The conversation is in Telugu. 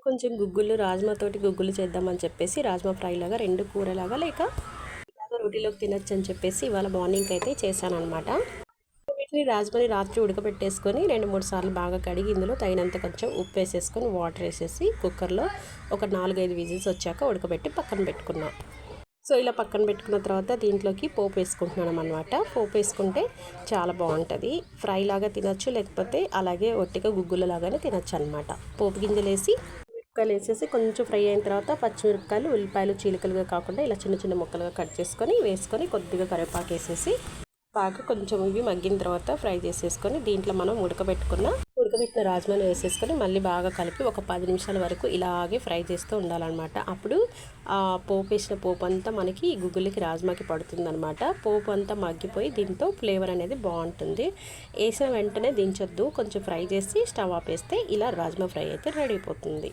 కొంచెం గుగ్గులు రాజ్మాతోటి గుగ్గులు చేద్దామని చెప్పేసి రాజ్మా ఫ్రై లాగా 2 కూరలాగా లేక ఇలాగ రోటీలోకి తినొచ్చు అని చెప్పేసి ఇవాళ మార్నింగ్ అయితే చేశానన్నమాట. వీటిని రాజ్మాని రాత్రి ఉడకబెట్టేసుకొని 2-3 సార్లు బాగా కడిగి ఇందులో తగినంత కొంచెం ఉప్పు వేసేసుకొని వాటర్ వేసేసి కుక్కర్లో ఒక 4-5 విజిల్స్ వచ్చాక ఉడకబెట్టి పక్కన పెట్టుకున్నాం. సో ఇలా పక్కన పెట్టుకున్న తర్వాత దీంట్లోకి పోపు వేసుకుంటున్నాం అనమాట. పోపు వేసుకుంటే చాలా బాగుంటుంది. ఫ్రై లాగా తినచ్చు, లేకపోతే అలాగే ఒట్టిగా గుగ్గుల లాగానే తినచ్చు అనమాట. పోపు గింజలు వేసి మిరపకాయలు వేసేసి కొంచెం ఫ్రై అయిన తర్వాత పచ్చిమిరపకాయలు ఉల్లిపాయలు చీలికలుగా కాకుండా ఇలా చిన్న చిన్న ముక్కలుగా కట్ చేసుకొని వేసుకొని కొద్దిగా కరివేపాకు వేసేసి బాగా కొంచెం ఇవి మగ్గిన తర్వాత ఫ్రై చేసేసుకొని దీంట్లో మనం ఉడకబెట్టిన రాజ్మాని వేసేసుకొని మళ్ళీ బాగా కలిపి ఒక 10 నిమిషాల వరకు ఇలాగే ఫ్రై చేస్తూ ఉండాలన్నమాట. అప్పుడు ఆ పోపు వేసిన పోపు అంతా మనకి గుగ్గులకి రాజ్మాకి పడుతుందన్నమాట. పోపు అంతా మగ్గిపోయి దీంతో ఫ్లేవర్ అనేది బాగుంటుంది. వేసిన వెంటనే దించొద్దు, కొంచెం ఫ్రై చేసి స్టవ్ ఆపేస్తే ఇలా రాజ్మా ఫ్రై అయితే రెడీ అయిపోతుంది.